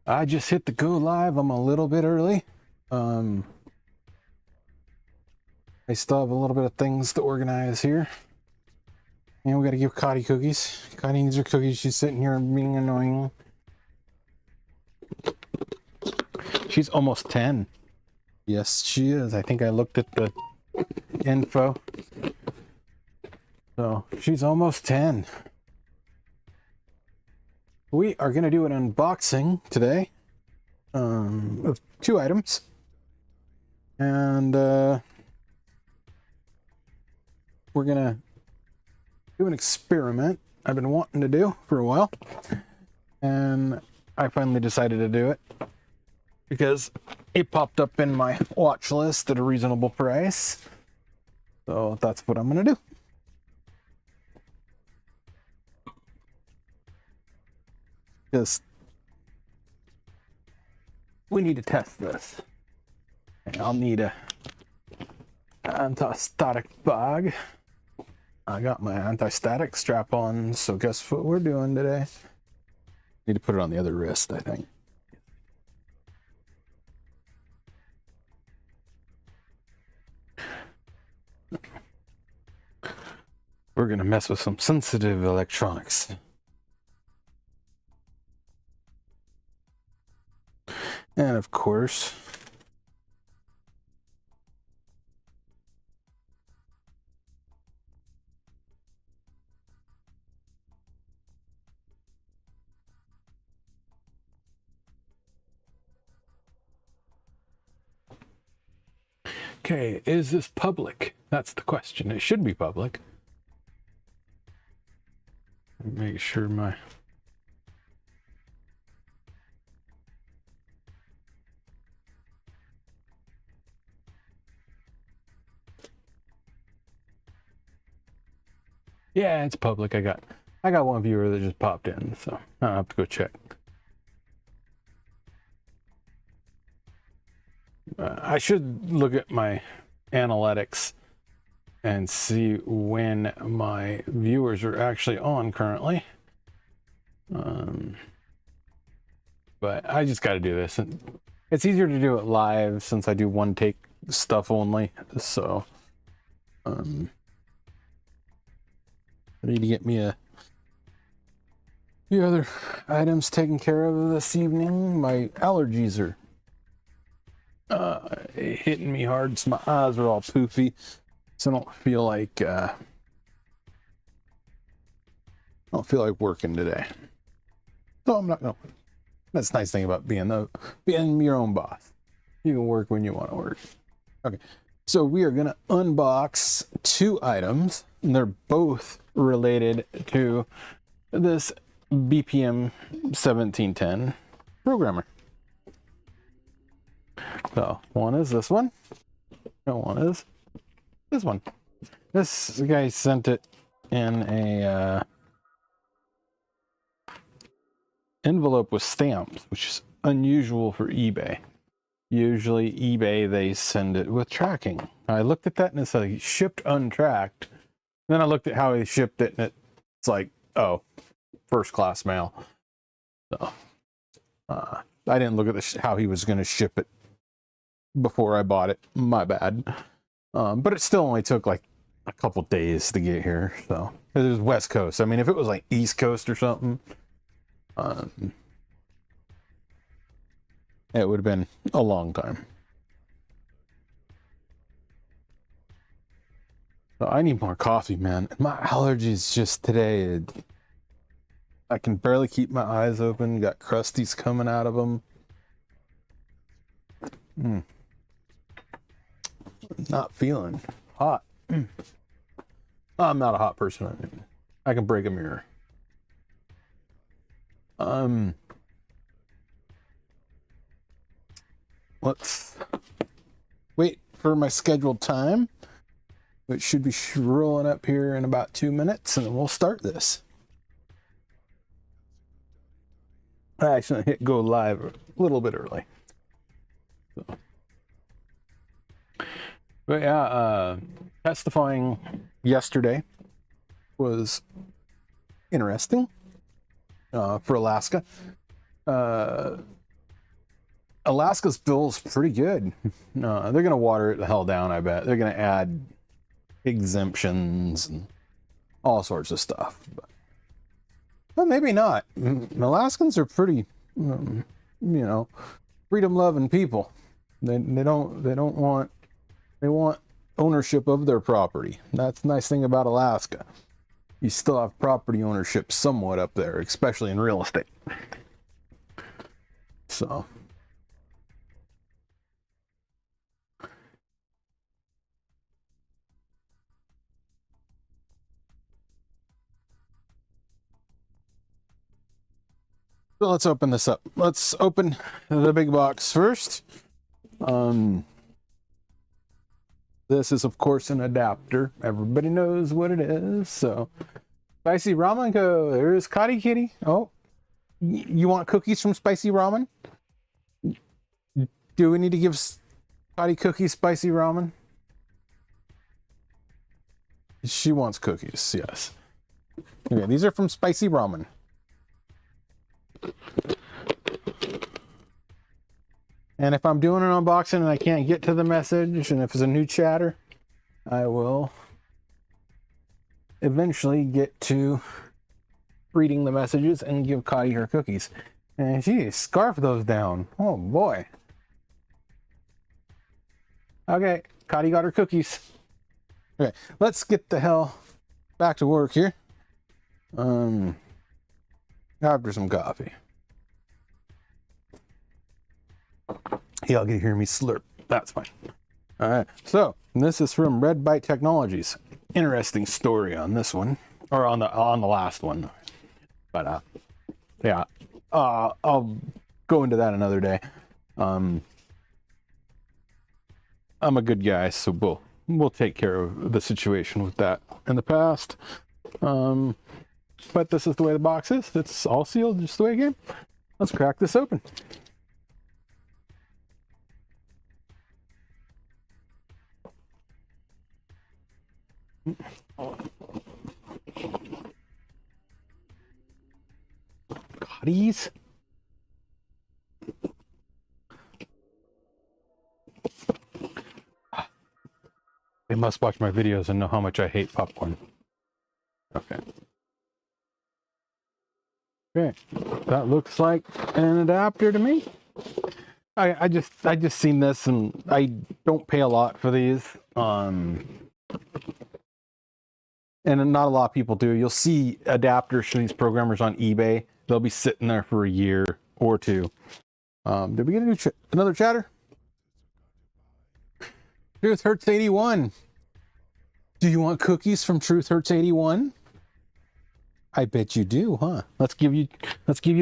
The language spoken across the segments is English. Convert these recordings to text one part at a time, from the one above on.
I just hit the go live. I'm a little bit early. I still have a little bit of things to organize here. And we got to give Cottie cookies. Cottie needs her cookies. She's sitting here being annoying. She's almost 10. Yes, she is. I think I looked at the info. So she's almost 10. We are going to do an unboxing today of 2 items. And we're going to do an experiment I've been wanting to do for a while. And I finally decided to do it because it popped up in my watch list at a reasonable price. So that's what I'm going to do. Because we need to test this. And I'll need a anti-static bag. I got my anti-static strap on, so guess what we're doing today? Need to put it on the other wrist, I think. We're gonna mess with some sensitive electronics. And of course, okay, is this public? That's the question. It should be public. Make sure my... Yeah, it's public. I got one viewer that just popped in, so I'll have to go check. I should look at my analytics and see when my viewers are actually on currently. But I just got to do this. And it's easier to do it live since I do one take stuff only. So I need to get me a few other items taken care of this evening. My allergies are hitting me hard, so my eyes are all poofy, so I don't feel like working today. So I'm not gonna. That's the nice thing about being your own boss. You can work when you want to work. Okay, so we are gonna unbox 2 items, and they're both related to this BPM 1710 programmer. So one is this one, and one is this one. This guy sent it in a envelope with stamps, which is unusual for eBay. Usually eBay, they send it with tracking. I looked at that and it said shipped untracked. Then I looked at how he shipped it and it's like, oh, first class mail. So I didn't look at how he was going to ship it before I bought it. My bad. But it still only took like a couple days to get here. So it was West Coast. I mean, if it was like East Coast or something, it would have been a long time. So I need more coffee, man. My allergies just today, I can barely keep my eyes open. Got crusties coming out of them. Not feeling hot. I'm not a hot person. I can break a mirror. Let's wait for my scheduled time, which should be rolling up here in about 2 minutes, and then we'll start this. I actually hit go live a little bit early. So. But yeah, testifying yesterday was interesting for Alaska. Alaska's bill's pretty good. No, they're gonna water it the hell down, I bet. They're gonna add exemptions and all sorts of stuff. But maybe not. Alaskans are pretty, you know, freedom-loving people. They want ownership of their property. That's the nice thing about Alaska. You still have property ownership somewhat up there, especially in real estate. So. So let's open this up. Let's open the big box first. This is, of course, an adapter. Everybody knows what it is. So, Spicy Ramen Co. There's Cottie Kitty. Oh, you want cookies from Spicy Ramen? Do we need to give Cottie cookies Spicy Ramen? She wants cookies, yes. Okay, these are from Spicy Ramen. And if I'm doing an unboxing and I can't get to the message, and if it's a new chatter, I will eventually get to reading the messages and give Cottie her cookies. And she scarfed those down. Oh boy. Okay, Cottie got her cookies. Okay, let's get the hell back to work here. After some coffee. Y'all can hear me slurp. That's fine. All right. So this is from Red Byte Technologies. Interesting story on this one, or on the last one. But yeah, I'll go into that another day. I'm a good guy, so we'll take care of the situation with that in the past. But this is the way the box is. It's all sealed, just the way it came. Let's crack this open. Cotties? They must watch my videos and know how much I hate popcorn. Okay. Okay, that looks like an adapter to me. I just seen this, and I don't pay a lot for these. And not a lot of people do. You'll see adapters for these programmers on eBay. They'll be sitting there for a year or two. Did we get another chatter? Truth Hurts 81. Do you want cookies from Truth Hurts 81? I bet you do, huh? Let's give you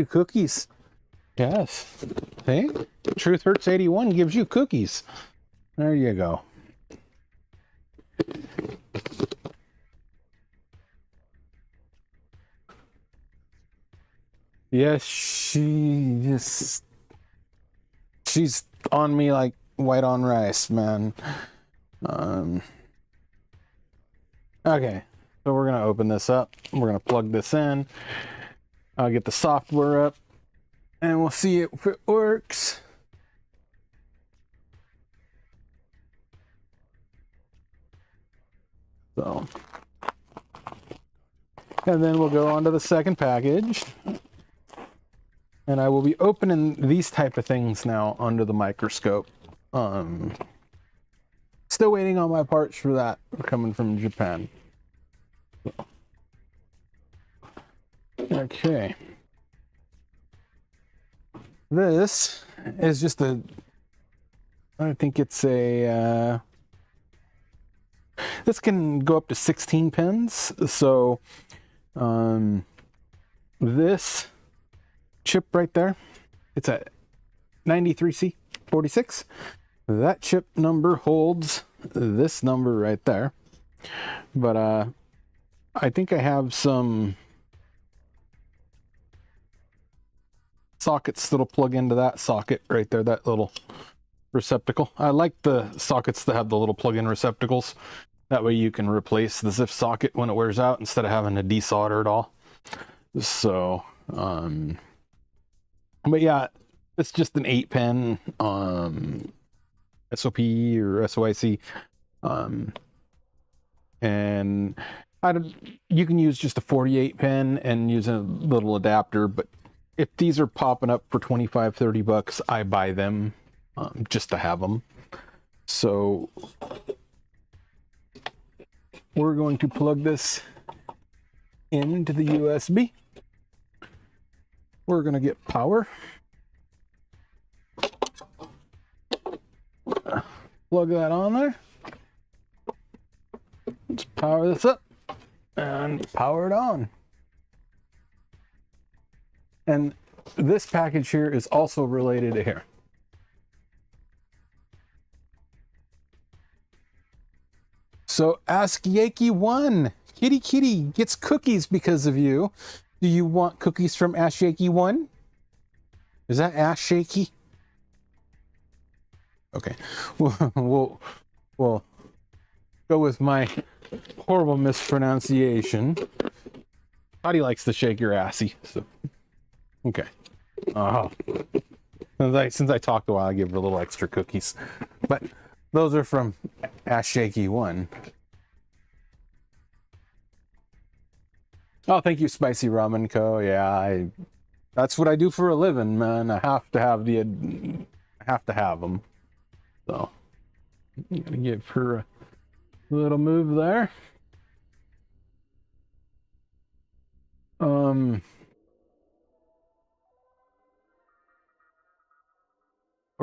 cookies. Yes. Hey, Truth Hurts 81 gives you cookies. There you go. Yes, she's on me like white on rice, man. Okay, so we're gonna open this up. We're gonna plug this in. I'll get the software up, and we'll see if it works. So, and then we'll go on to the second package. And I will be opening these type of things now under the microscope. Still waiting on my parts for that coming from Japan. Okay. This is just I think it's a, this can go up to 16 pins. So, this chip right there, it's a 93C46. That chip number holds this number right there. But I think I have some sockets that'll plug into that socket right there, that little receptacle. I like the sockets that have the little plug-in receptacles. That way you can replace the ZIF socket when it wears out instead of having to desolder it all. So, but yeah, It's just an 8-pin SOP or SOIC. And you can use just a 48-pin and use a little adapter, but if these are popping up for 25-30 bucks, I buy them just to have them. So we're going to plug this into the USB. We're going to get power. Plug that on there. Let's power this up and power it on. And this package here is also related to here. So Ask Yankee 1, Kitty Kitty gets cookies because of you. Do you want cookies from Ash Yankee 1? Is that Ash Shaky? Okay, we'll go with my horrible mispronunciation. Cottie likes to shake your assy, so okay. Since I talked a while, I give her a little extra cookies, but those are from Ash Shaky 1. Oh, thank you, Spicy Ramen Co. Yeah, that's what I do for a living, man. I have to have them. So I'm gonna give her a little move there. Or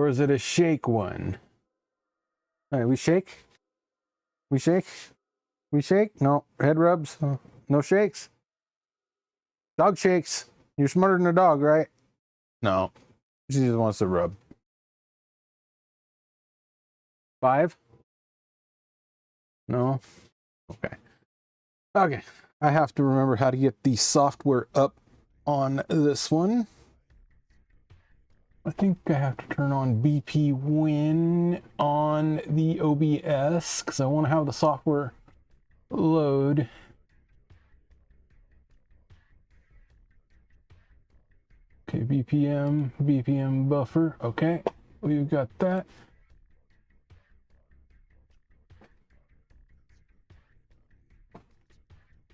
is it a shake one? All right, we shake. We shake. We shake. No head rubs. No shakes. Dog shakes. You're smarter than a dog, right? No, she just wants to rub. 5? No. Okay. Okay. I have to remember how to get the software up on this one. I think I have to turn on BP Win on the OBS because I want to have the software load. Okay, BPM buffer. Okay, we've got that.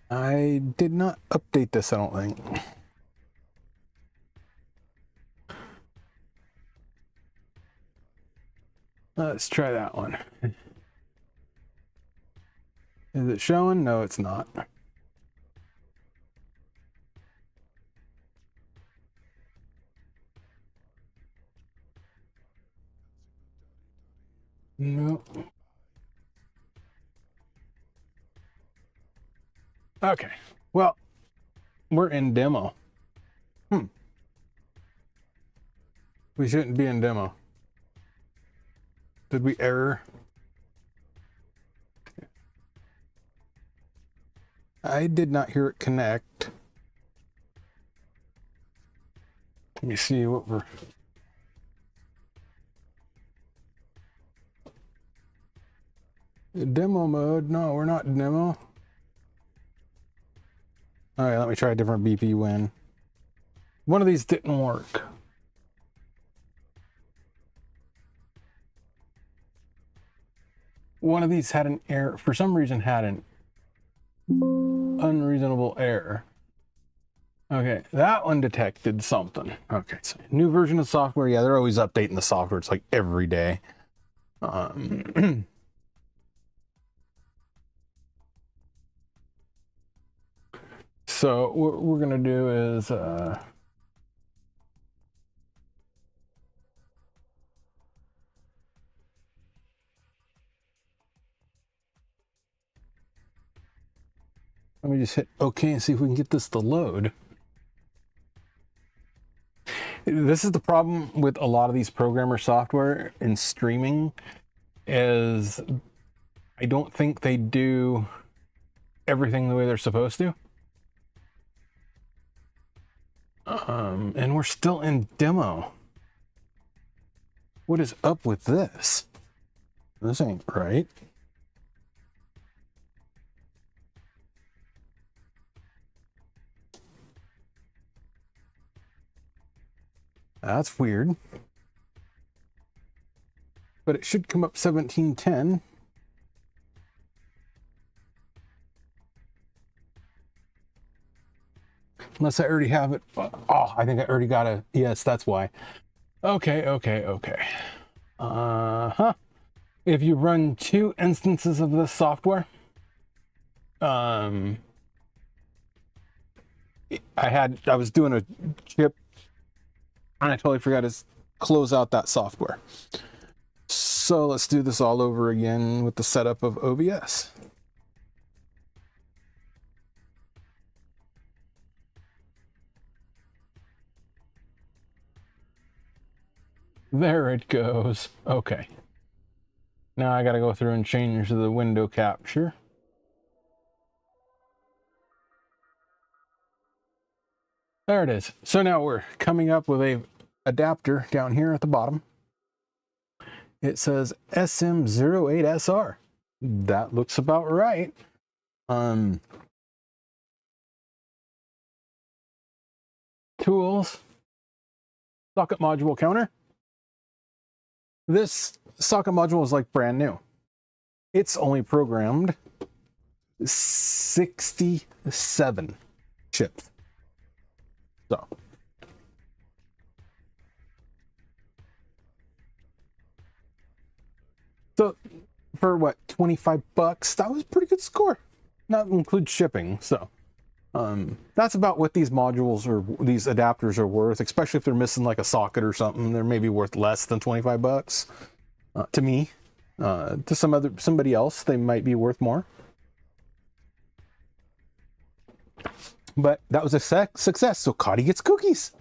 I did not update this, I don't think. Let's try that one. Is it showing? No, it's not. No. Okay, well, we're in demo. We shouldn't be in demo. Did we error? I did not hear it connect. Let me see what we're... Demo mode? No, we're not in demo. All right, let me try a different BP win. One of these didn't work. One of these had an error, for some reason had an unreasonable error. Okay, that one detected something. Okay, so new version of software. Yeah, they're always updating the software. It's like every day. So what we're gonna do is let me just hit OK and see if we can get this to load. This is the problem with a lot of these programmer software in streaming, is I don't think they do everything the way they're supposed to. And we're still in demo. What is up with this? This ain't right. That's weird. But it should come up 1710. Unless I already have it. Oh, I think I already got a... Yes, that's why. Okay. If you run 2 instances of this software, I was doing a chip and I totally forgot to close out that software. So let's do this all over again with the setup of OBS. There it goes. Okay. Now I gotta go through and change the window capture. There it is. So now we're coming up with a adapter down here at the bottom. It says SM08SR. That looks about right. Tools. Socket module counter. This socket module is like brand new. It's only programmed 67 chips. So for what, 25 bucks, that was a pretty good score. Not include shipping. So that's about what these modules or these adapters are worth, especially if they're missing like a socket or something. They're maybe worth less than 25 bucks to me. To somebody else, they might be worth more. But that was a success, so Cottie gets cookies.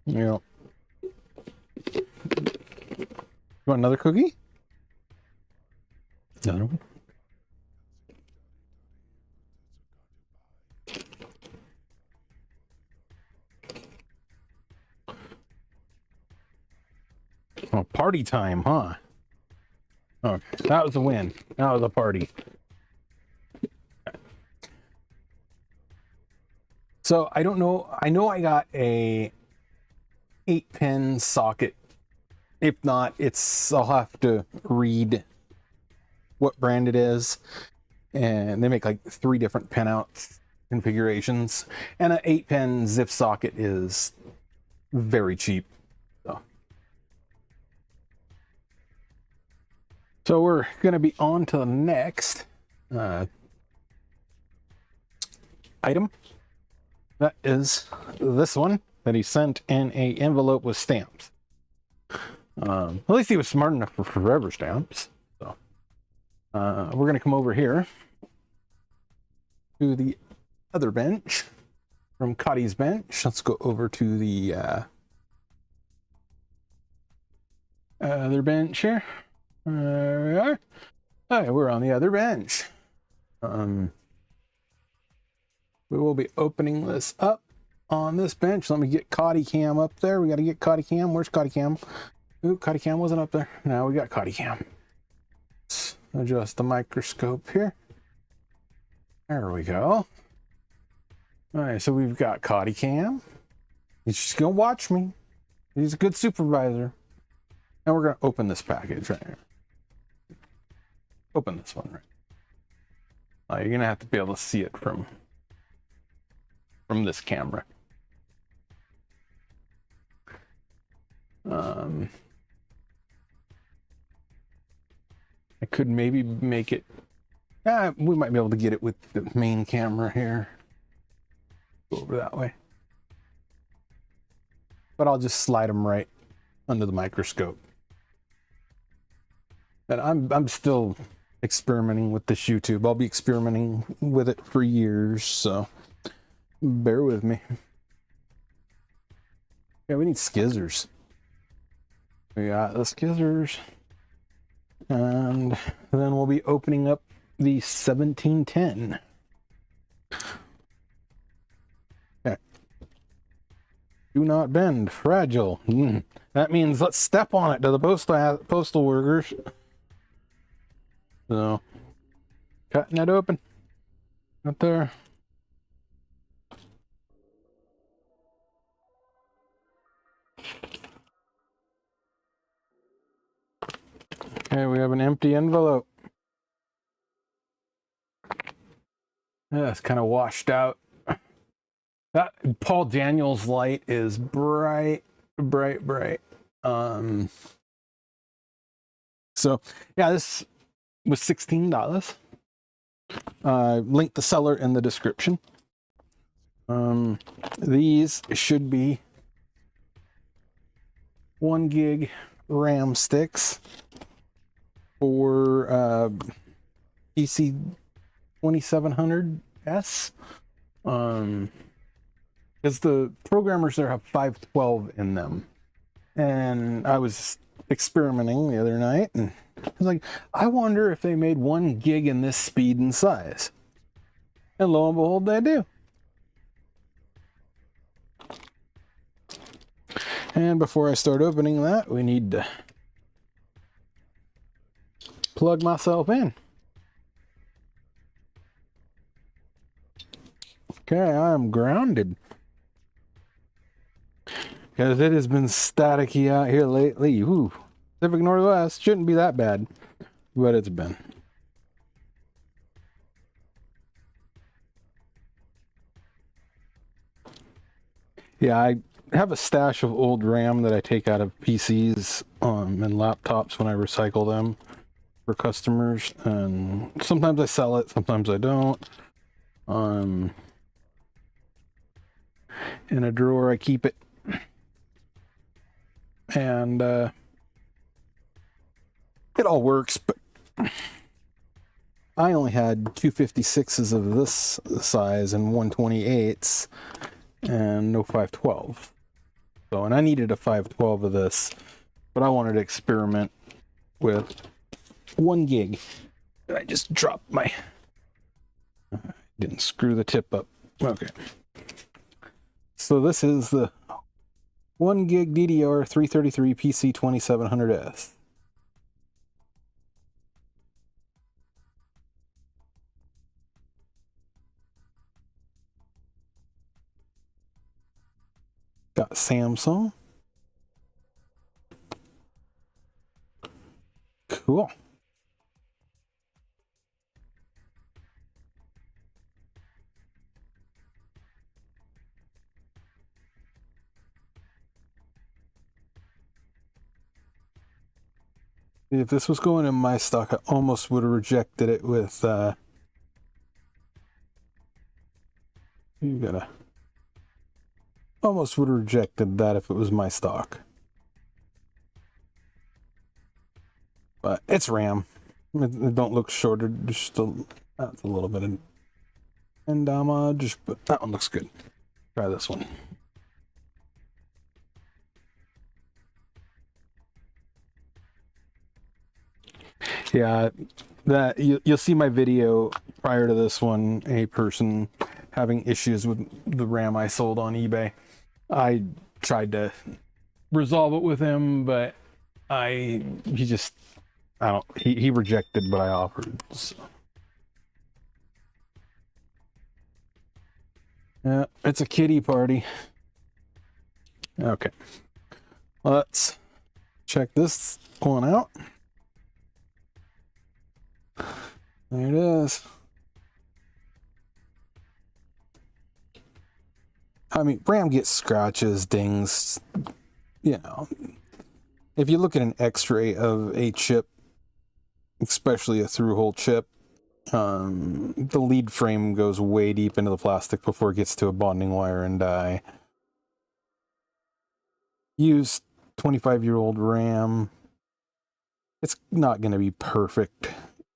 Yeah. You want another cookie? Another one? Oh, party time, huh? Okay, that was a win. That was a party. So I don't know. I know I got a 8-pin socket. If not, I'll have to read what brand it is. And they make like 3 different pinout configurations. And an 8-pin ZIF socket is very cheap. So we're going to be on to the next item. That is this one that he sent in a envelope with stamps. At least he was smart enough for forever stamps. So we're going to come over here to the other bench from Cottie's bench. Let's go over to the other bench here. There we are. Hi, we're on the other bench. We will be opening this up on this bench. Let me get Cottie Cam up there. We got to get Cottie Cam. Where's Cottie Cam? Ooh, Cottie Cam wasn't up there. Now we got Cottie Cam. Let's adjust the microscope here. There we go. All right, so we've got Cottie Cam. He's just going to watch me. He's a good supervisor. And we're going to open this package right here. Open this one, right? You're gonna have to be able to see it from this camera. I could maybe make it. We might be able to get it with the main camera here. Go over that way. But I'll just slide them right under the microscope. And I'm still experimenting with this YouTube. I'll be experimenting with it for years, so bear with me. Yeah, we need skizzers. We got the skizzers. And then we'll be opening up the 1710. Okay. Do not bend. Fragile. That means let's step on it to the postal workers. So, cutting it open. Right there. Okay, we have an empty envelope. Yeah, it's kind of washed out. That Paul Daniels light is bright, bright, bright. So yeah, this was $16. Link the seller in the description. These should be 1 gig RAM sticks for PC 2700S. Because the programmers there have 512 in them. And I was experimenting the other night, and I was like, I wonder if they made 1 gig in this speed and size. And lo and behold, they do. And before I start opening that, we need to plug myself in. Okay, I am grounded. Because it has been staticky out here lately. Ooh, Pacific Northwest shouldn't be that bad, but it's been. Yeah, I have a stash of old RAM that I take out of PCs and laptops when I recycle them for customers. And sometimes I sell it, sometimes I don't. In a drawer, I keep it. And it all works, but I only had 256s of this size and 128s and no 512. So, and I needed a 512 of this, but I wanted to experiment with 1 gig. I just dropped my, didn't screw the tip up. Okay. So this is the 1 gig DDR 333 PC 2700S. Got Samsung. Cool. If this was going in my stock, I almost would have rejected it with almost would have rejected that if it was my stock. But it's RAM. It don't look shorter, just that's a little bit of damage, but that one looks good. Try this one. Yeah, that you'll see my video prior to this one, a person having issues with the RAM I sold on eBay. I tried to resolve it with him, but he rejected what I offered. So. Yeah, it's a kiddie party. Okay, let's check this one out. There it is. I mean, RAM gets scratches, dings, you know. If you look at an x-ray of a chip, especially a through-hole chip, the lead frame goes way deep into the plastic before it gets to a bonding wire and die. Use 25-year-old RAM. It's not going to be perfect.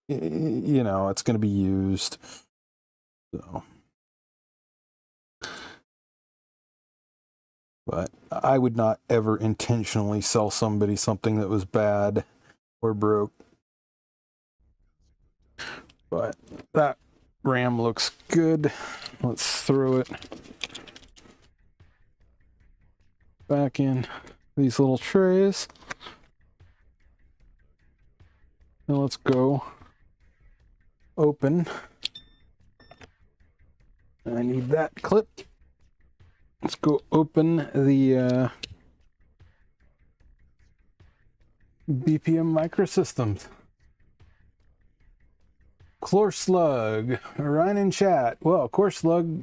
You know, it's going to be used. So. But I would not ever intentionally sell somebody something that was bad or broke. But that RAM looks good. Let's throw it back in these little trays. And let's go open. I need that clip. Let's go open the BPM Microsystems. Chlor Slug, Ryan in chat. Well, Chlor Slug,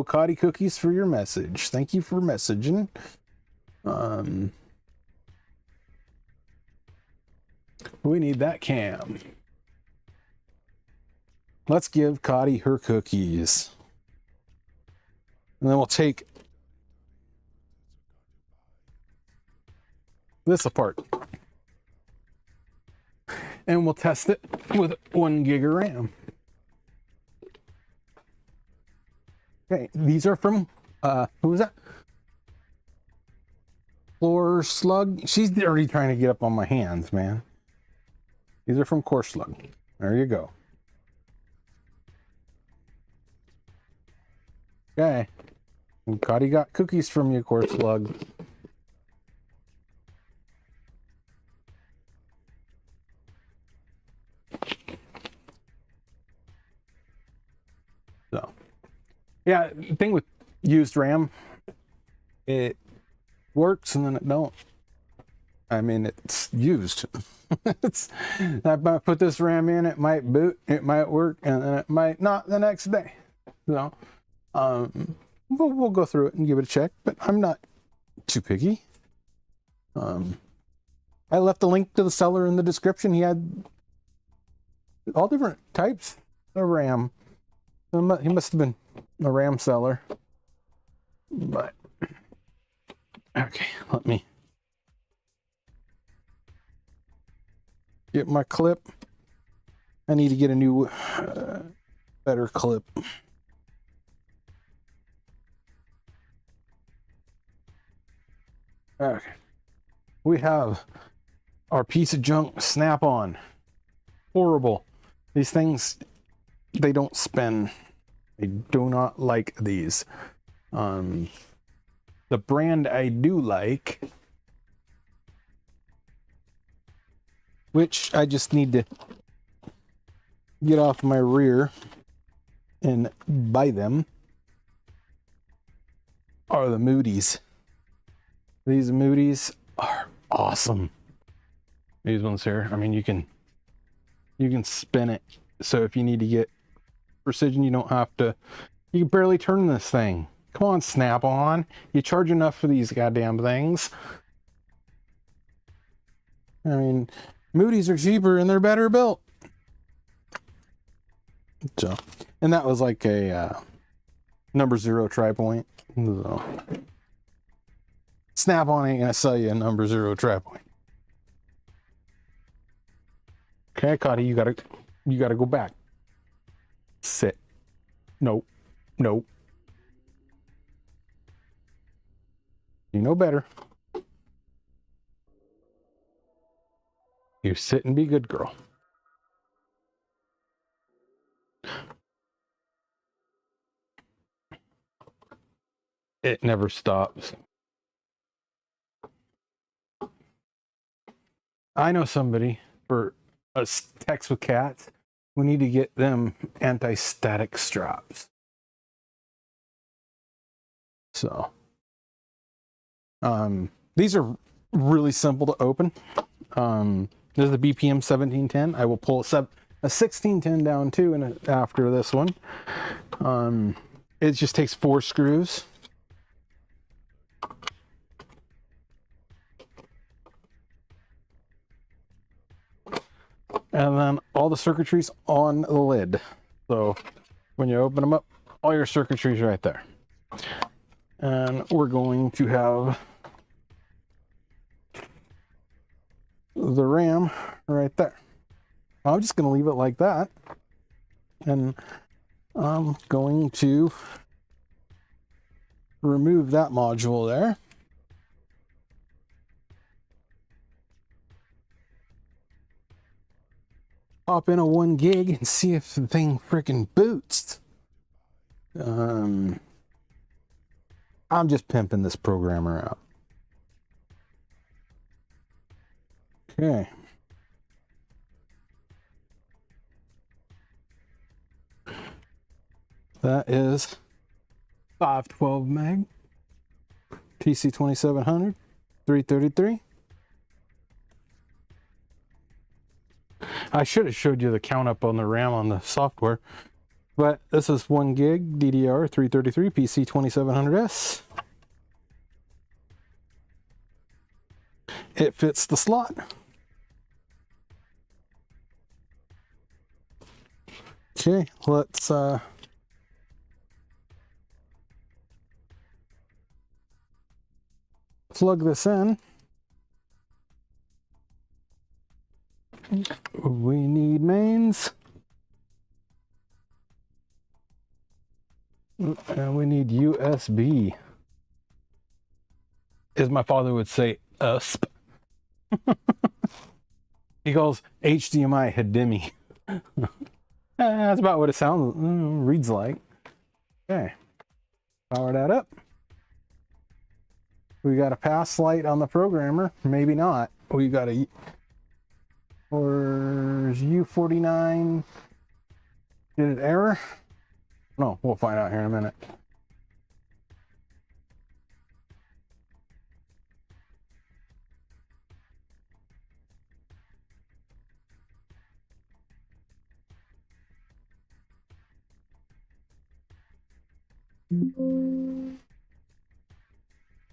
Cottie cookies for your message. Thank you for messaging. We need that cam. Let's give Cottie her cookies. And then we'll take this apart. And we'll test it with 1 gig of RAM. Okay, these are from, who was that? Chlor Slug. She's already trying to get up on my hands, man. These are from Chlor Slug. There you go. Okay. And Cottie got cookies from you, Chlor Slug. So, yeah, the thing with used RAM, it works and then it don't. I mean, it's used. I might put this RAM in, it might boot, it might work, and then it might not the next day. So, we'll go through it and give it a check, but I'm not too picky. I left a link to the seller in the description. He had all different types of RAM. He must have been a RAM seller. But, okay, let me get my clip. I need to get a new, better clip. Okay. We have our piece of junk Snap-on. Horrible. These things, they don't spin. I do not like these. The brand I do like, which I just need to get off my rear and buy them, are the Moody's. These Moody's are awesome. These ones here, I mean, you can spin it. So if you need to get precision, you don't have to, you can barely turn this thing. Come on, Snap-on. You charge enough for these goddamn things. I mean, Moody's are cheaper and they're better built. So, and that was like a number 0 tri-point. So, Snap-on ain't gonna sell you a number 0 tri-point. Okay, Cottie, you gotta go back. Sit. Nope. Nope. You know better. You sit and be good, girl. It never stops. I know somebody for us techs with cats. We need to get them anti-static straps. So, these are really simple to open. This is the BPM 1710. I will pull a 1610 down too, and after this one, it just takes 4 screws. And then all the circuitry's on the lid. So when you open them up, all your circuitry's right there. And we're going to have the RAM right there. I'm just going to leave it like that. And I'm going to remove that module there. Pop in a 1 gig and see if the thing freaking boots. I'm just pimping this programmer out. Okay. That is 512 meg, TC2700, 333. I should have showed you the count up on the RAM on the software, but this is 1 gig DDR 333 PC 2700S. It fits the slot. Okay, let's plug this in. We need mains. And we need USB. As my father would say, USP. He calls HDMI HDMI. That's about what it sounds, reads like. Okay, power that up. We got a pass light on the programmer, maybe not. We got a, or U49, did it error? No, we'll find out here in a minute.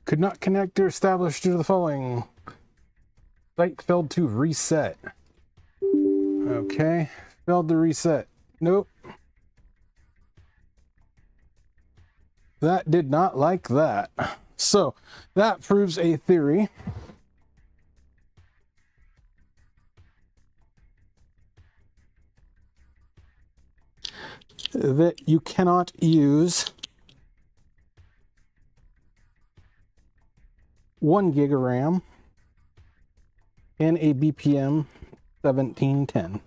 Could not connect or establish due to the following. Site failed to reset. Okay, failed to reset. Nope. That did not like that. So that proves a theory. That you cannot use 1 gig of RAM in a BPM 1710.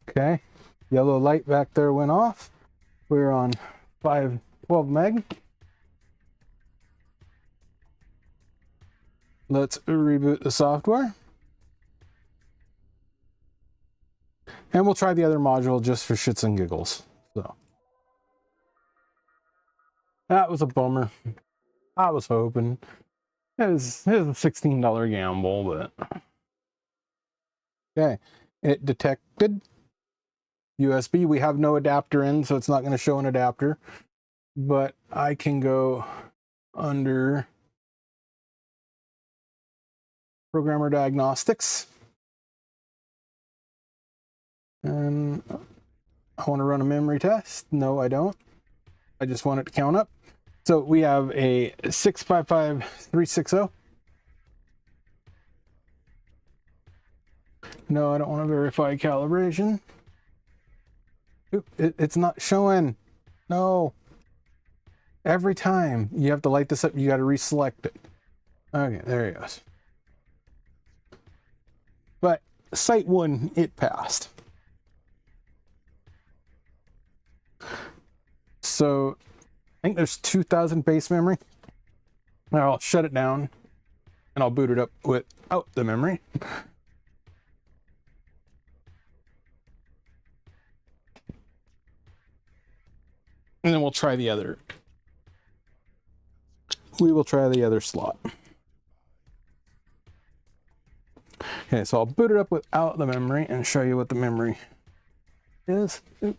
Okay, yellow light back there went off. We're on 512 meg. Let's reboot the software. And we'll try the other module just for shits and giggles. So that was a bummer. I was hoping. It was a $16 gamble, but okay. It detected USB. We have no adapter in, so it's not going to show an adapter. But I can go under Programmer Diagnostics. And I want to run a memory test. No, I don't. I just want it to count up. So we have a 655360. No, I don't want to verify calibration. Oop, it's not showing. No. Every time you have to light this up, you got to reselect it. Okay, there it goes. But site 1, it passed. So I think there's 2000 base memory. Now I'll shut it down and I'll boot it up without the memory. And then we'll try the other. We will try the other slot. Okay, so I'll boot it up without the memory and show you what the memory is. Oop.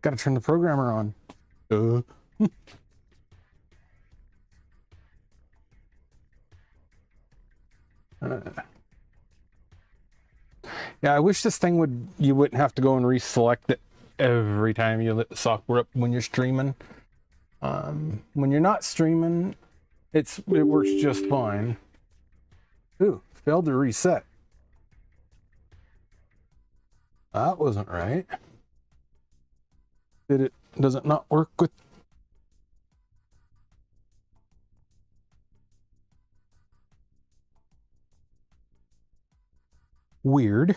Got to turn the programmer on. Yeah, I wish this thing would, you wouldn't have to go and reselect it every time you lit the software up when you're streaming. When you're not streaming, it works just fine. Ooh, failed to reset. That wasn't right. Does it not work with? Weird.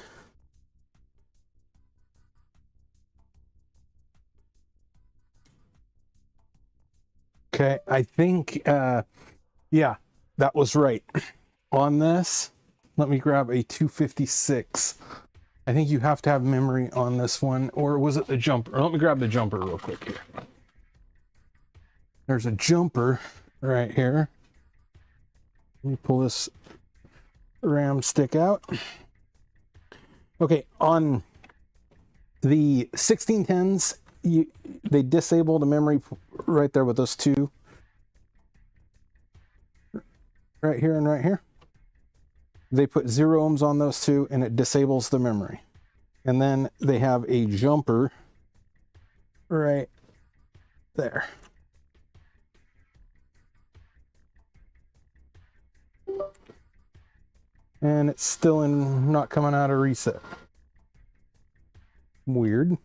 Okay, I think, yeah, that was right. On this, Let me grab a 256. I think you have to have memory on this one, or was it the jumper? Let me grab the jumper real quick here. There's a jumper right here. Let me pull this RAM stick out. Okay, on the 1610s, they disable the memory right there with those two. Right here and right here. They put 0 ohms on those two and it disables the memory. And then they have a jumper right there. And it's still not coming out of reset. Weird.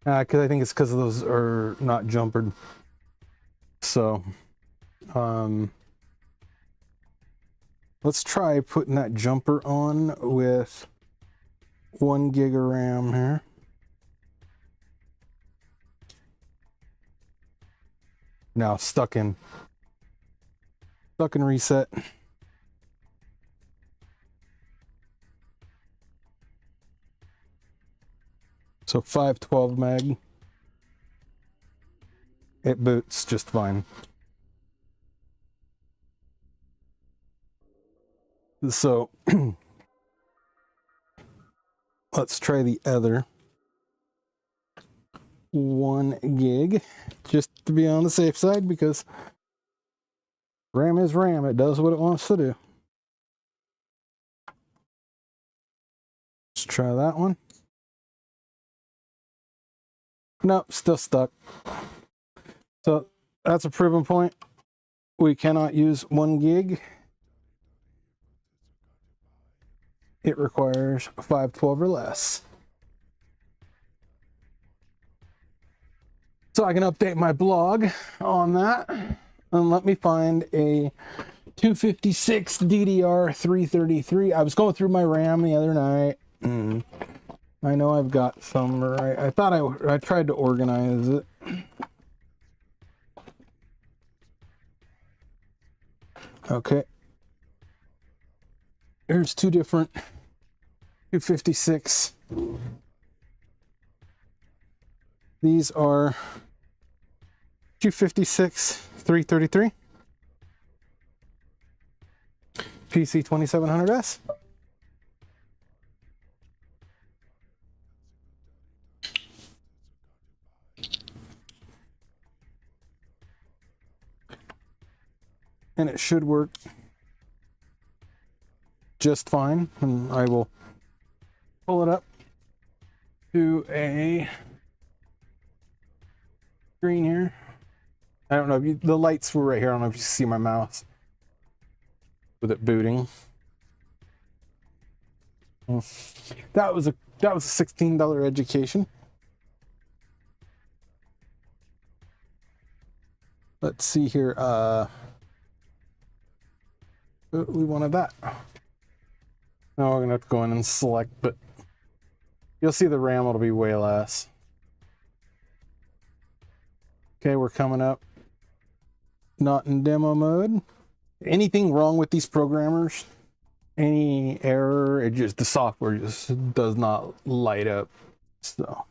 Because I think it's because those are not jumpered. So, let's try putting that jumper on with 1 gig of RAM here. Now stuck in reset. So 512 meg. It boots just fine. So let's try the other 1 gig just to be on the safe side, because RAM is RAM. It does what it wants to do. Let's try that one. Nope, still stuck. So that's a proven point. We cannot use 1 gig. It requires 512 or less. So I can update my blog on that. And let me find a 256 DDR333. I was going through my RAM the other night. I know I've got some right. I thought I tried to organize it. Okay. Here's two different 256. These are 256 333 PC 2700S. And it should work just fine. And I will pull it up to a screen here. I don't know if the lights were right here. I don't know if you see my mouse with it booting. That was a $16 education. Let's see here. We wanted that. Now we're gonna have to go in and select, but you'll see the RAM will be way less. Okay, we're coming up. Not in demo mode. Anything wrong with these programmers? Any error? It just, the software just does not light up. So.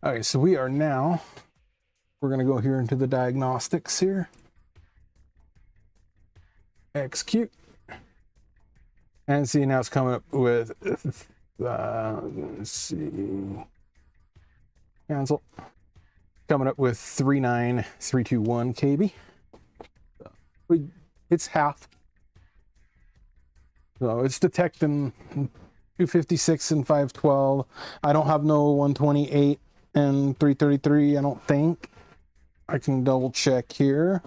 All right, so we are now, we're gonna go here into the diagnostics here. Execute. And see, now it's coming up with, let's see, cancel. Coming up with 39321 KB. It's half. So it's detecting 256 and 512. I don't have no 128 and 333, I don't think. I can double check here.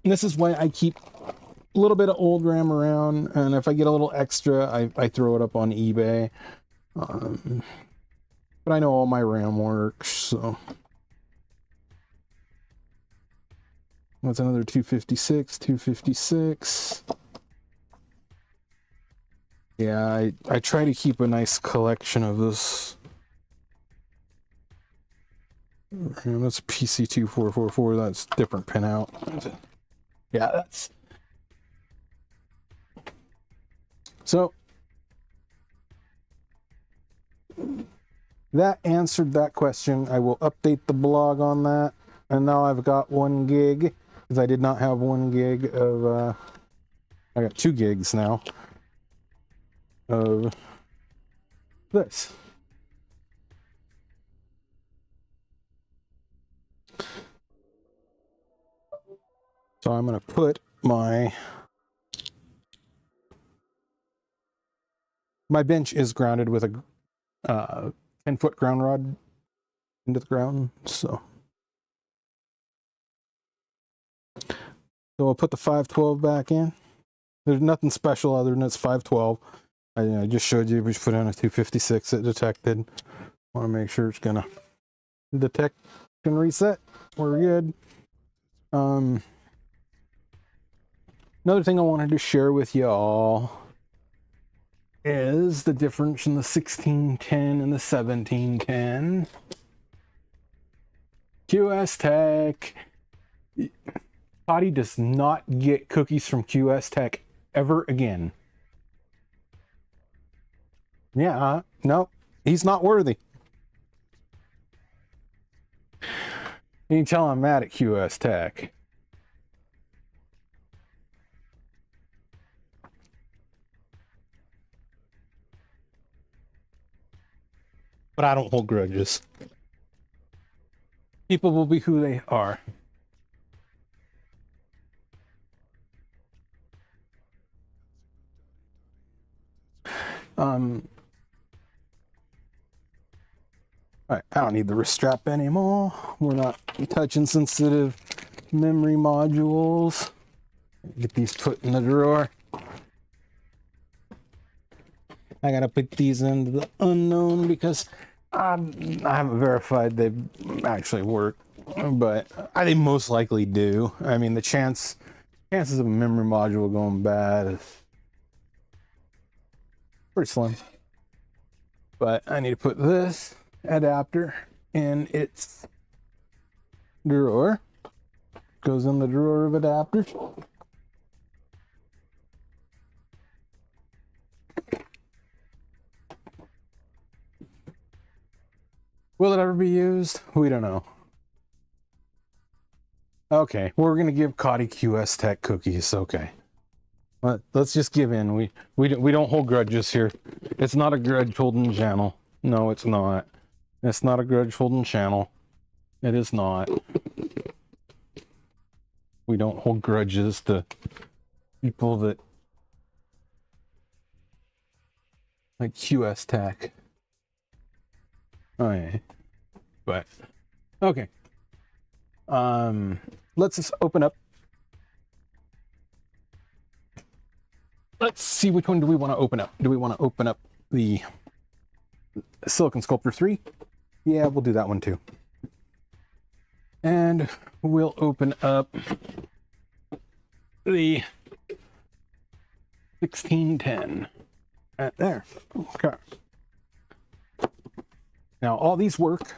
This is why I keep a little bit of old RAM around, and if I get a little extra, I throw it up on eBay. But I know all my RAM works, so. What's another 256? 256. Yeah, I try to keep a nice collection of this. And that's PC2444. That's different pinout. Yeah, that's so. That answered that question. I will update the blog on that. And now I've got 1 gig, because I did not have 1 gig of, I got 2 gigs now of this. So I'm going to put my bench is grounded with a 10-foot ground rod into the ground, so I'll put the 512 back in. There's nothing special other than it's 512. I just showed you, we put in a 256 it detected. Want to make sure it's gonna detect and reset. We're good. Another thing I wanted to share with y'all is the difference in the 1610 and the 1710. QS Tech. Cottie does not get cookies from QS Tech ever again. Yeah, no, he's not worthy. You can tell I'm mad at QS Tech. But I don't hold grudges. People will be who they are. Alright, I don't need the wrist strap anymore. We're not touching sensitive memory modules. Get these put in the drawer. I gotta put these into the unknown because I haven't verified they actually work, but they most likely do. I mean, the chances of a memory module going bad is pretty slim. But I need to put this adapter in its drawer. Goes in the drawer of adapters. Will it ever be used? We don't know. Okay, we're gonna give Cottie QS Tech cookies. Okay, let's just give in. We don't hold grudges here. It's not a grudge holding channel. No, it's not. It's not a grudge holding channel. It is not. We don't hold grudges to people that like QS Tech. Oh yeah, but okay. Let's just open up. Let's see, which one do we want to open up? Do we want to open up the Silicon Sculptor 3? Yeah, we'll do that one too. And we'll open up the 1610. Right there. Okay. Now all these work.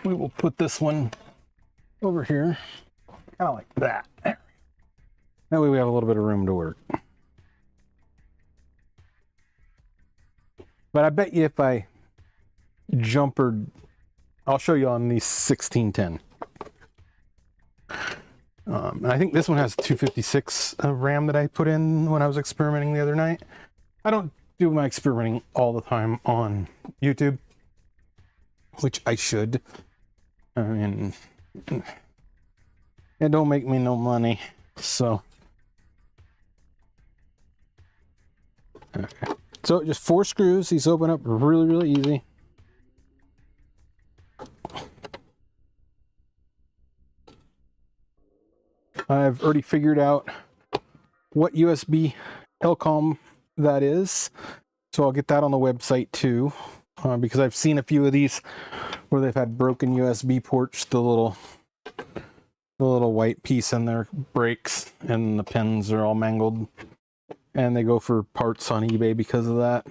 We will put this one over here, kind of like that. There. That way we have a little bit of room to work. But I bet you if I jumpered, I'll show you on the 1610. And I think this one has 256 RAM that I put in when I was experimenting the other night. I don't do my experimenting all the time on YouTube, which I should. I mean, it don't make me no money, so. Okay. So just 4 screws. These open up really, really easy. I've already figured out what USB LCOM that is. So I'll get that on the website too, because I've seen a few of these where they've had broken USB ports. The little white piece in there breaks and the pins are all mangled, and they go for parts on eBay because of that.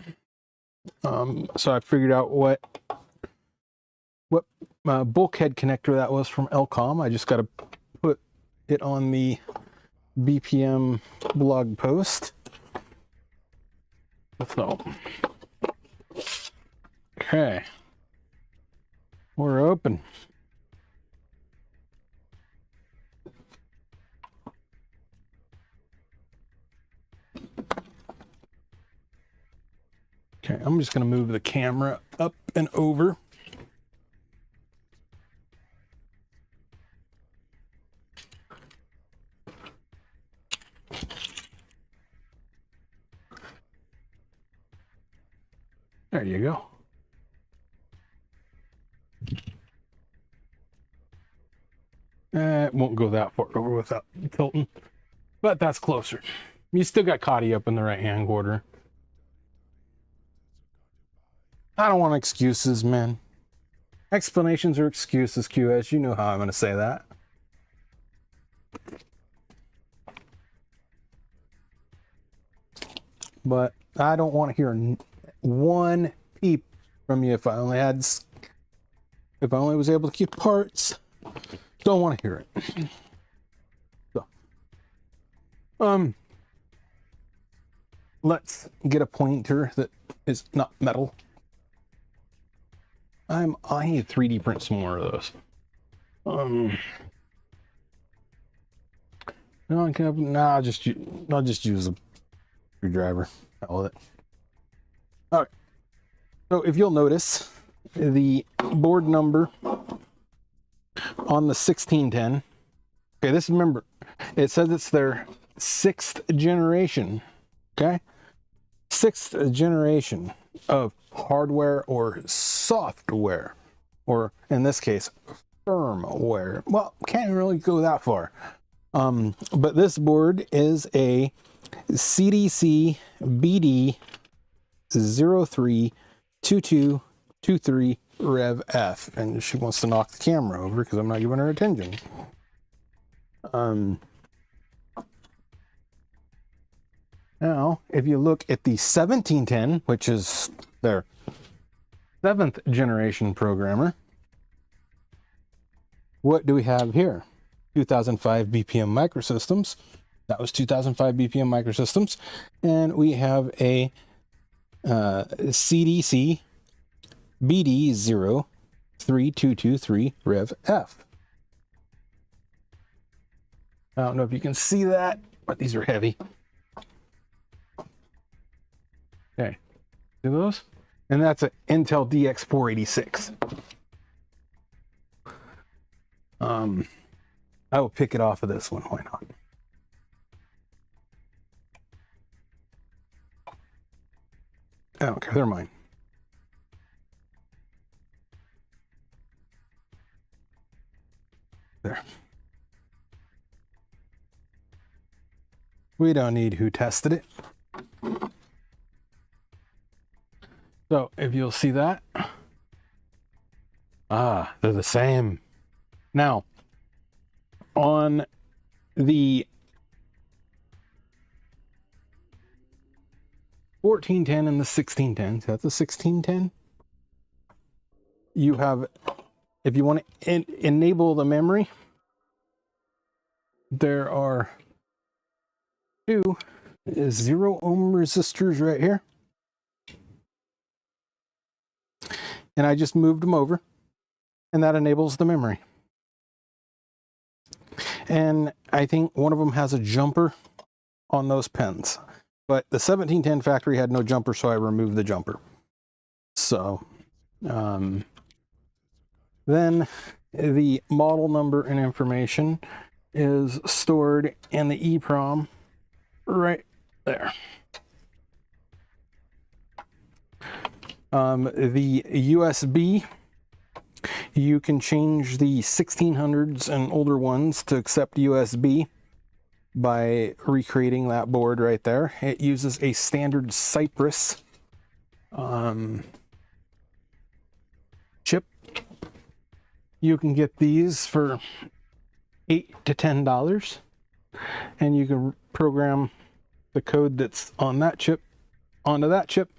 So I figured out what bulkhead connector that was from Elcom. I just got to put it on the BPM blog post. So, okay, we're open. Okay, I'm just going to move the camera up and over. There you go. It won't go that far over without tilting, but that's closer. You still got Cottie up in the right-hand quarter. I don't want excuses, man. Explanations are excuses, QS. You know how I'm going to say that. But I don't want to hear one peep from you. If I only was able to keep parts, don't want to hear it. So, let's get a pointer that is not metal. I need to 3D print some more of those. No, I'll just use a screwdriver. All of it. All right. So if you'll notice, the board number on the 1610. Okay, this, remember, it says it's their 6th generation. Okay, 6th generation of hardware or software, or in this case, firmware. Well, can't really go that far. But this board is a CDC BD 032223 Rev F, and she wants to knock the camera over because I'm not giving her attention. Now, if you look at the 1710, which is their 7th generation programmer, what do we have here? 2005 BPM Microsystems. That was 2005 BPM Microsystems. And we have a CDC BD 03223 Rev F. I don't know if you can see that, but these are heavy. Okay, see those? And that's an Intel DX486. I will pick it off of this one, why not? I don't care, they're mine. There. We don't need who tested it. So if you'll see that, they're the same. Now, on the 1410 and the 1610, so that's a 1610, you have, if you want to enable the memory, there are 2 0 ohm resistors right here. And I just moved them over, and that enables the memory. And I think one of them has a jumper on those pins, but the 1710 factory had no jumper, so I removed the jumper. So then the model number and information is stored in the EEPROM right there. The USB, you can change the 1600s and older ones to accept USB by recreating that board right there. It uses a standard Cypress chip. You can get these for $8 to $10, and you can program the code that's on that chip onto that chip,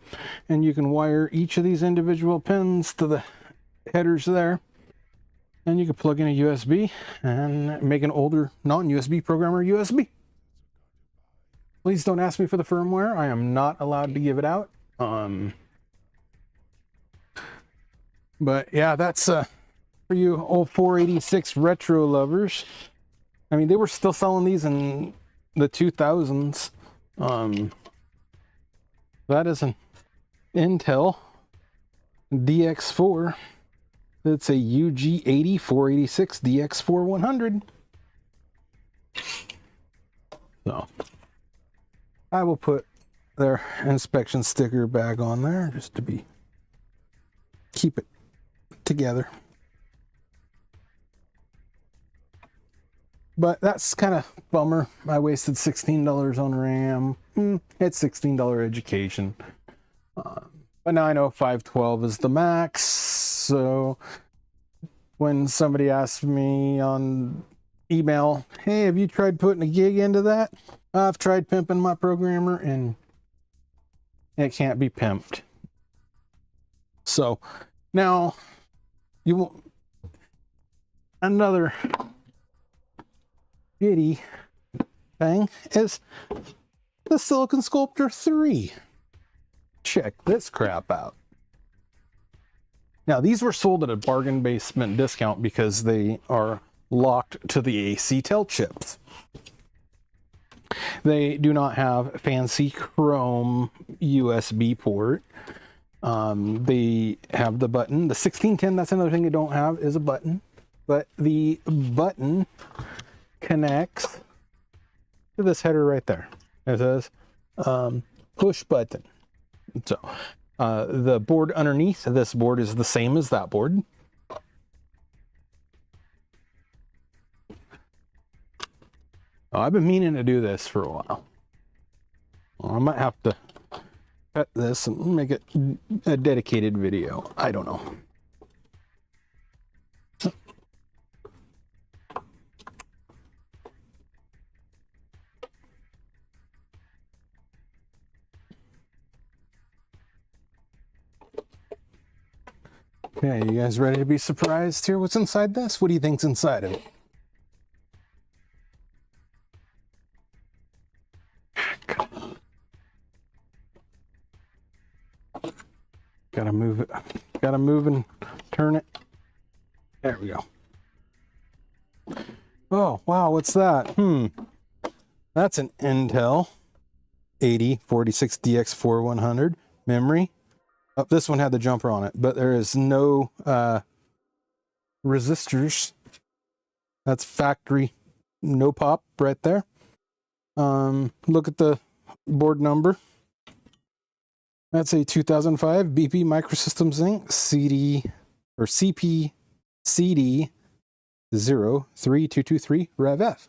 and you can wire each of these individual pins to the headers there, and you can plug in a USB and make an older non-USB programmer USB. Please don't ask me for the firmware. I am not allowed to give it out. But yeah, that's for you old 486 retro lovers. I mean, they were still selling these in the 2000s. That is an Intel DX4. It's a UG80 486 DX4 100. So I will put their inspection sticker back on there just to keep it together. But that's kind of bummer. I wasted $16 on RAM. It's $16 education. But now I know 512 is the max. So when somebody asks me on email, hey, have you tried putting a gig into that? I've tried pimping my programmer and it can't be pimped. So now you will another shitty thing is the Silicon Sculptor 3. Check this crap out. Now these were sold at a bargain basement discount because they are locked to the Actel chips. They do not have fancy chrome USB port. They have the button. The 1610, that's another thing they don't have, is a button. But the button connects to this header right there. It says push button. So the board underneath this board is the same as that board. I've been meaning to do this for a while. I might have to cut this and make it a dedicated video. I don't know. Okay, you guys ready to be surprised here? What's inside this? What do you think's inside of it? Gotta move it. Gotta move and turn it. There we go. Oh, wow, what's that? That's an Intel 8046 DX4 100 memory. Oh, this one had the jumper on it, but there is no resistors. That's factory, no pop right there. Look at the board number. That's a 2005 BPM Microsystems Inc. CD or CP CD 03223 Rev F.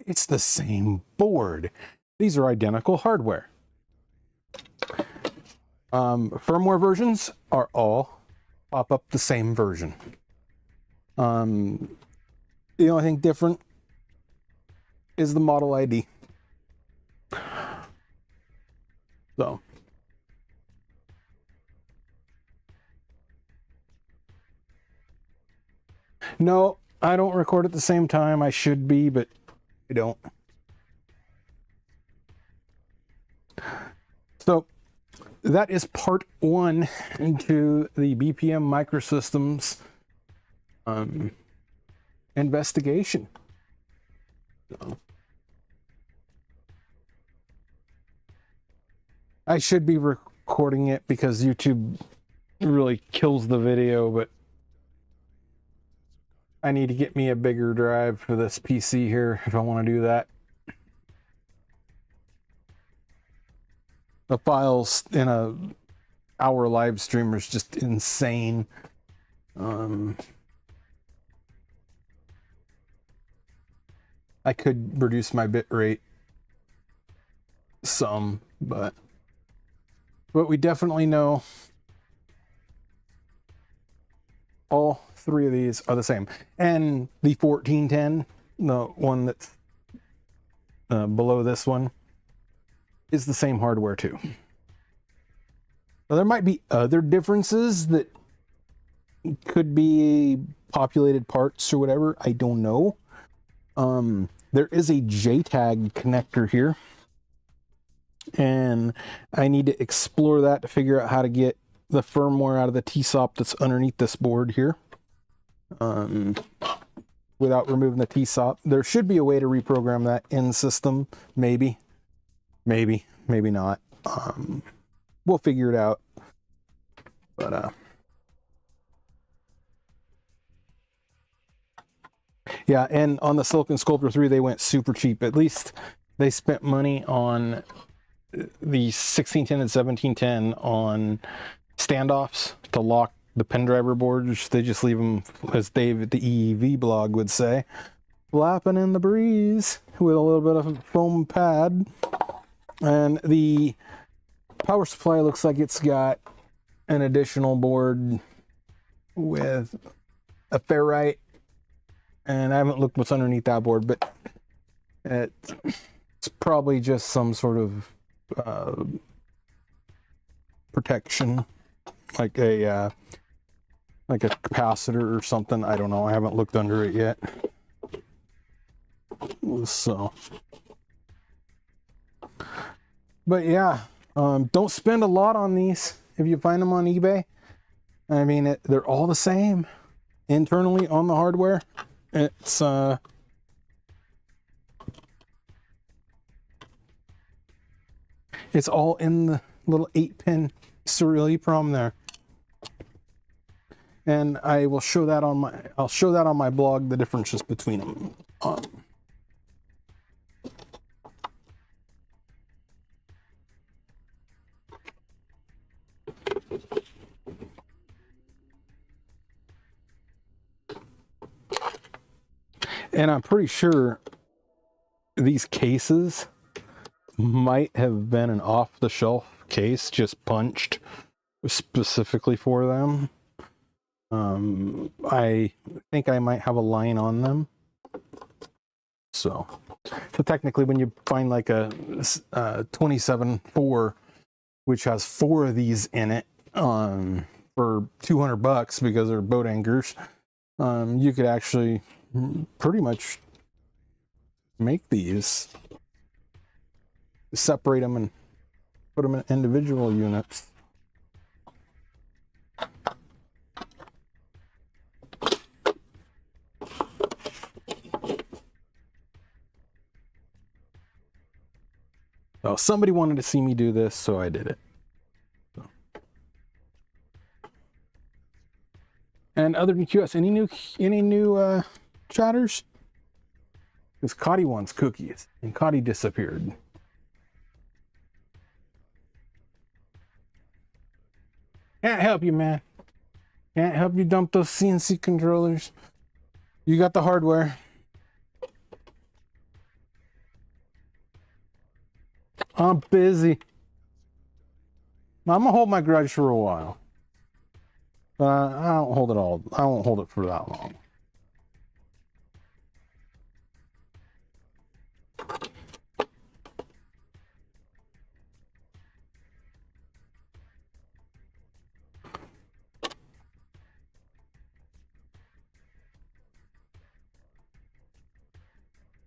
It's the same board. These are identical hardware. Firmware versions are all pop up the same version. The only thing different is the model ID. So no, I don't record at the same time. I should be, but I don't. So that is part one into the BPM Microsystems investigation. So I should be recording it because YouTube really kills the video, but I need to get me a bigger drive for this PC here if I want to do that. The files in a hour live stream is just insane. I could reduce my bit rate some, but But we definitely know all three of these are the same. And the 1410, the one that's below this one, is the same hardware too. Now, there might be other differences that could be populated parts or whatever. I don't know. There is a JTAG connector here, and I need to explore that to figure out how to get the firmware out of the TSOP that's underneath this board here, without removing the TSOP. There should be a way to reprogram that in system. Maybe not. We'll figure it out. But yeah, and on the Silicon Sculptor 3, they went super cheap. At least they spent money on the 1610 and 1710 on standoffs to lock the pen driver boards. They just leave them, as Dave at the EEV blog would say, flapping in the breeze with a little bit of a foam pad. And the power supply looks like it's got an additional board with a ferrite, and I haven't looked what's underneath that board, but it's probably just some sort of protection, like a capacitor or something. I don't know. I haven't looked under it yet. So, but yeah, don't spend a lot on these if you find them on eBay. I mean, they're all the same internally on the hardware. It's all in the little 8-pin serial EEPROM there. And I will show that on my blog, the differences between them. And I'm pretty sure these cases might have been an off-the-shelf case, just punched specifically for them. I think I might have a line on them. So technically, when you find like a 27.4, which has 4 of these in it, for $200 because they're boat anchors, you could actually pretty much make these, separate them and put them in individual units. So somebody wanted to see me do this, so I did it. So. And other than QS, any new chatters? Because Cottie wants cookies, and Cottie disappeared. Can't help you, man. Can't help you dump those CNC controllers. You got the hardware. I'm busy. I'm gonna hold my grudge for a while. I don't hold it all. I won't hold it for that long.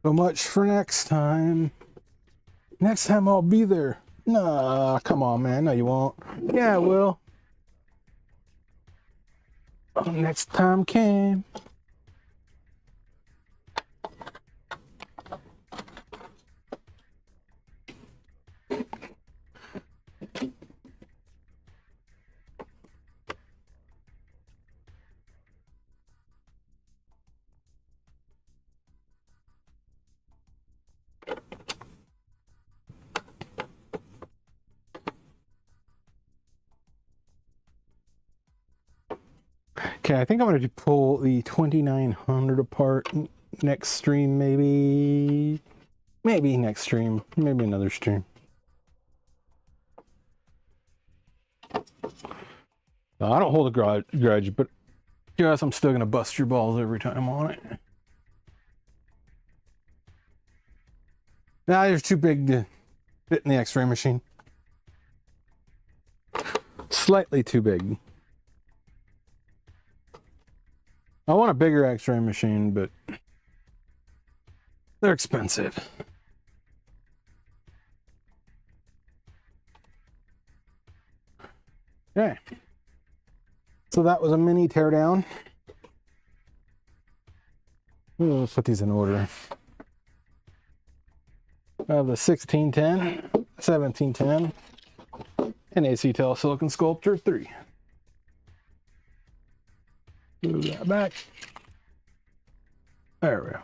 So much for next time. Next time I'll be there. Nah, come on, man. No, you won't. Yeah, I will. Oh, next time came. Okay, I think I'm going to pull the 2900 apart next stream, maybe next stream, maybe another stream. No, I don't hold a grudge, but yes, I'm still gonna bust your balls every time on it. Nah, they're too big to fit in the X-ray machine. Slightly too big. I want a bigger X-ray machine, but they're expensive. Okay. So that was a mini teardown. Let's put these in order. I have the 1610, 1710, and Actel Silicon Sculptor 3. Move that back. There we go.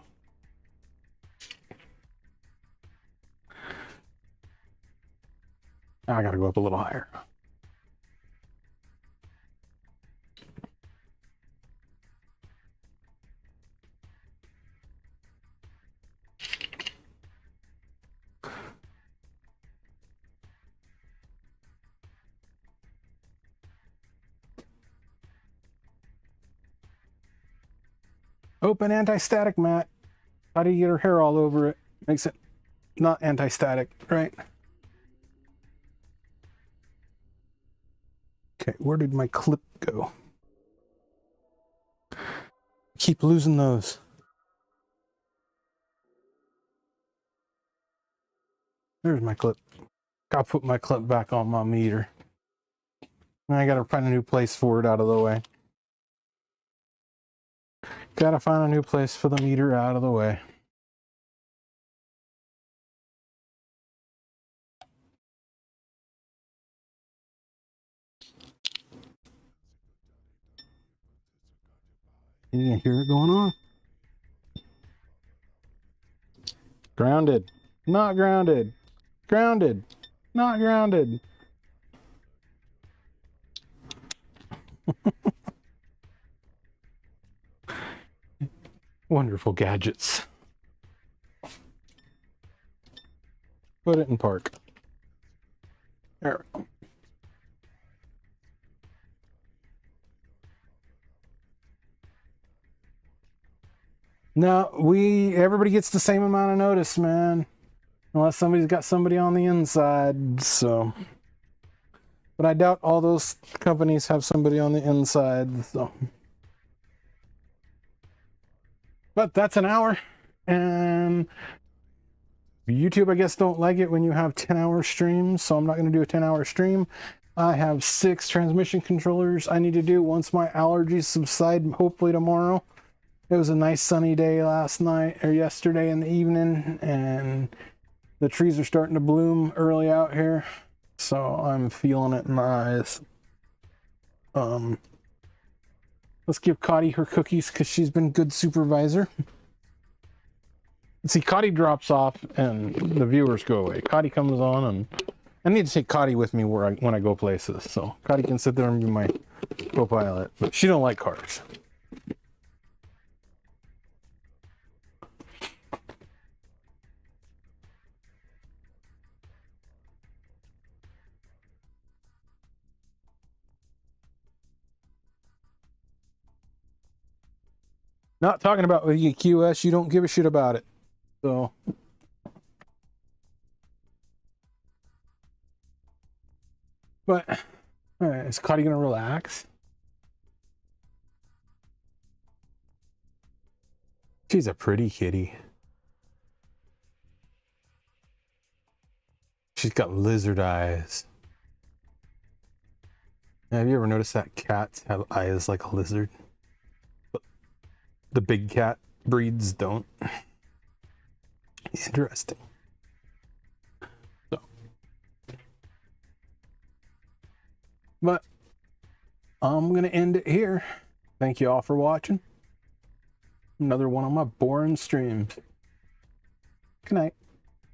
Now I gotta go up a little higher. Open anti-static mat. How do you get her hair all over it? Makes it not anti-static, right? Okay, where did my clip go? Keep losing those. There's my clip. Gotta put my clip back on my meter. I gotta find a new place for it out of the way. Gotta find a new place for the meter out of the way. You can hear it going on. Grounded. Not grounded. Grounded. Not grounded. Wonderful gadgets. Put it in park. There we go. No, everybody gets the same amount of notice, man. Unless somebody's got somebody on the inside, so. But I doubt all those companies have somebody on the inside, so. But that's an hour, and YouTube, I guess, don't like it when you have 10-hour streams, so I'm not going to do a 10-hour stream. I have 6 transmission controllers I need to do once my allergies subside, hopefully tomorrow. It was a nice sunny day last night, or yesterday in the evening, and the trees are starting to bloom early out here, so I'm feeling it in my eyes. Let's give Cottie her cookies because she's been good supervisor. See, Cottie drops off and the viewers go away. Cottie comes on, and I need to take Cottie with me when I go places. So Cottie can sit there and be my co-pilot, but she don't like cars. Not talking about with you, QS. You don't give a shit about it. So. But, all right, is Cottie gonna relax? She's a pretty kitty. She's got lizard eyes. Have you ever noticed that cats have eyes like a lizard? The big cat breeds don't. Interesting. So. But I'm going to end it here. Thank you all for watching. Another one of my boring streams. Good night.